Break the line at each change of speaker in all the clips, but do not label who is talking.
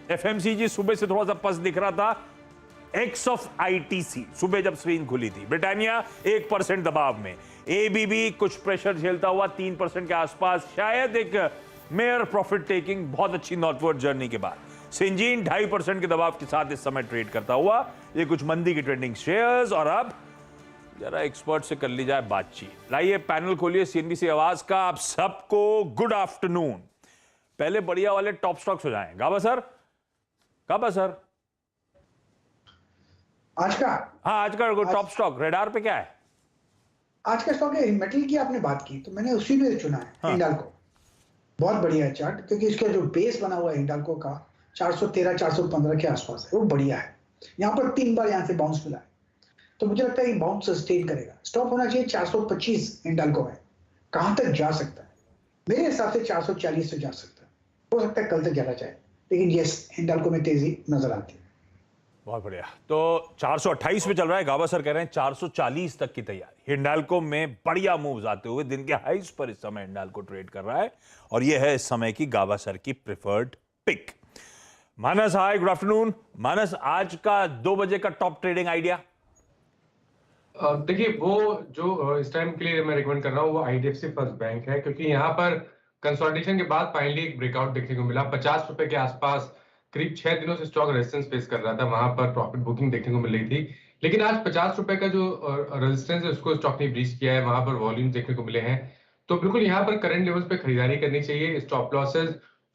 FMCG सुबह से थोड़ा सा पस दिख रहा था, एक्स ऑफ आईटीसी सुबह जब स्क्रीन खुली थी। ब्रिटानिया 1% दबाव में, एबीबी कुछ प्रेशर झेलता हुआ 3% के आसपास, शायद एक मेयर प्रॉफिट टेकिंग बहुत अच्छी नॉर्थवर्ड जर्नी के बाद। सिंजीन 2.5% के दबाव के साथ इस समय ट्रेड करता हुआ। ये कुछ मंदी की ट्रेडिंग शेयर्स। और अब जरा एक्सपर्ट से कर ली जाए बातचीत। लाइए पैनल खोलिए सीएनबीसी आवाज का। आप सबको गुड आफ्टरनून। पहले बढ़िया वाले टॉप स्टॉक्स हो जाएं। गाबा सर, गाबा सर,
आज का?
हाँ, आज का टॉप स्टॉक रेडार पे क्या है?
आज का स्टॉक है मेटल की। आपने बात की तो मैंने उसी में चुना है।
हाँ।
हिंडाल्को बहुत बढ़िया है चार्ट, क्योंकि इसका जो बेस बना हुआ है हिंडाल्को का 413 415 के आसपास है, वो बढ़िया है। यहाँ पर 3 बार यहाँ से बाउंस मिला है, तो मुझे लगता है ये बाउंस सस्टेन करेगा। स्टॉप होना चाहिए 425 हिंडाल्को में। कहां तक जा सकता है? मेरे हिसाब से 440 से जा सकता है। हो सकता है कल तक जाना चाहे, लेकिन ये हिंडाल्को में तेजी नजर आती है।
बहुत बढ़िया। तो 428 पे चल रहा है। गाबा सर कह रहे हैं 440 तक की तैयारी। हिंडाल्को में बढ़िया मूव्स आते हुए दिन के हाइस पर इस समय हिंडाल्को ट्रेड कर रहा है, और यह है इस समय की गाबा सर की प्रेफर्ड पिक। मानस, हाय, गुड आफ्टरनून। मानस, आज का 2 बजे का टॉप ट्रेडिंग आइडिया?
देखिए, वो जो इस टाइम के लिए मैं रिकमेंड कर रहा हूँ वो आईडीएफसी फर्स्ट बैंक है, क्योंकि यहाँ पर कंसोलिडेशन के बाद फाइनली एक ब्रेकआउट देखने को मिला। 50 रुपए के आसपास करीब 6 दिनों से स्टॉक रेजिस्टेंस फेस कर रहा था, वहां पर प्रॉफिट बुकिंग देखने को मिल रही थी। लेकिन आज 50 रुपए का जो रेजिस्टेंस है उसको स्टॉक ने ब्रीच किया है, वहां पर वॉल्यूम देखने को मिले हैं। तो बिल्कुल यहाँ पर करंट लेवल्स पे खरीदारी करनी चाहिए। स्टॉप लॉसेज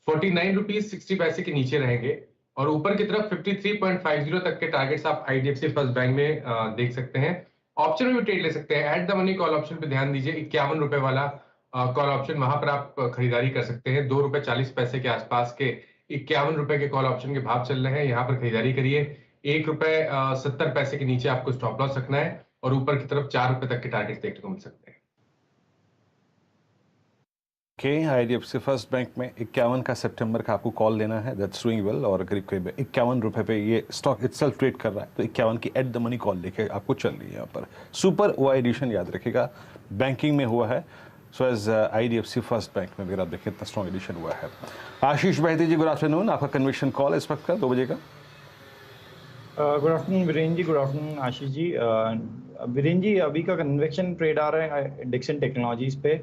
49 रुपीज 60 पैसे के नीचे रहेंगे, और ऊपर की तरफ 53.50 तक के टारगेट्स आप आईडीएफसी फर्स्ट बैंक में देख सकते हैं। ऑप्शन में भी ट्रेड ले सकते हैं। At the money call option पे ध्यान दीजिए, 51 रुपए वाला कॉल ऑप्शन, वहां पर आप खरीदारी कर सकते हैं। 2 रुपए 40 पैसे के आसपास के 51 रुपए के कॉल ऑप्शन के भाव चल रहे हैं, यहाँ पर खरीदारी करिए। 1 रुपए 70 पैसे के नीचे आपको स्टॉप लॉस रखना है, और ऊपर की तरफ 4 रुपए तक के टारगेट देखने को मिल सकते हैं।
आईडीएफसी फर्स्ट बैंक में 51 का सितंबर का आपको कॉल लेना है, दैट्स डूइंग वेल। और करीब करीब 51 रुपए पे ये स्टॉक इटसेल्फ ट्रेड कर रहा है, तो 51 की एट द मनी कॉल लेके आपको चल रही है। यहाँ पर सुपर ओ एडिशन याद रखिएगा, बैंकिंग में हुआ है। So as IDFC first bank में अगर आप देखें इतना स्ट्रॉन्ग एडिशन हुआ है। आशीष बहती जी, गुड आफ्टरनून। आपका कन्विक्शन कॉल इस वक्त का 2 बजे का।
Good afternoon Virendra ji, good afternoon Ashish ji. Virendra ji, अभी का कन्वेक्शन ट्रेड आ रहा है डिक्सन टेक्नोलॉजीज पे।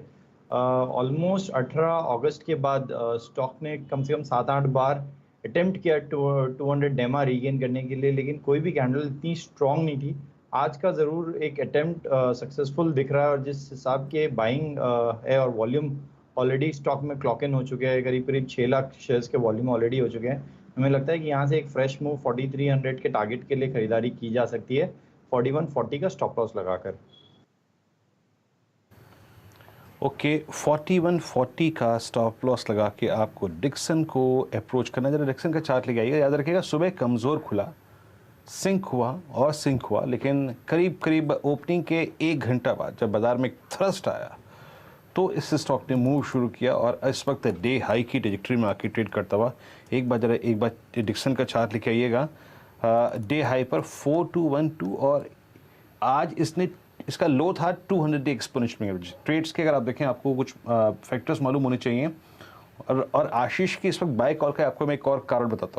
ऑलमोस्ट 18 अगस्त के बाद स्टॉक ने कम से कम 7-8 बार अटेम्प्ट किया 200 डेमा रीगेन करने के लिए, लेकिन कोई भी कैंडल इतनी स्ट्रॉन्ग नहीं थी। आज का ज़रूर एक अटेम्प्ट सक्सेसफुल दिख रहा है, और जिस हिसाब के बाइंग है और वॉल्यूम ऑलरेडी स्टॉक में क्लॉक इन हो चुके हैं, करीब करीब 6 लाख शेयर्स के वॉल्यूम ऑलरेडी हो चुके हैं। हमें लगता है कि यहाँ से एक फ्रेश मूव 4300 के टारगेट के लिए खरीदारी की जा सकती है, 4140 का स्टॉप लॉस लगाकर।
ओके, 4140 का स्टॉप लॉस लगा के आपको डिक्सन को अप्रोच करना है। जरा डिक्सन का चार्ट लेके आइएगा। याद रखिएगा, सुबह कमज़ोर खुला, सिंक हुआ, लेकिन करीब करीब ओपनिंग के 1 घंटा बाद जब बाजार में एक थ्रस्ट आया तो इस स्टॉक ने मूव शुरू किया, और इस वक्त डे हाई की ट्रेजेक्टरी में आके ट्रेड करता हुआ। एक बार डिक्सन का चार्ट लेके आइएगा। डे हाई पर 4212, और आज इसका लो था 200 डे एक्सपोनेंशियल एवरेज। ट्रेड्स के अगर आप देखें, आपको कुछ फैक्टर्स मालूम होने चाहिए। और आशीष की इस वक्त बाय कॉल का आपको मैं एक और कारण बताता हूँ।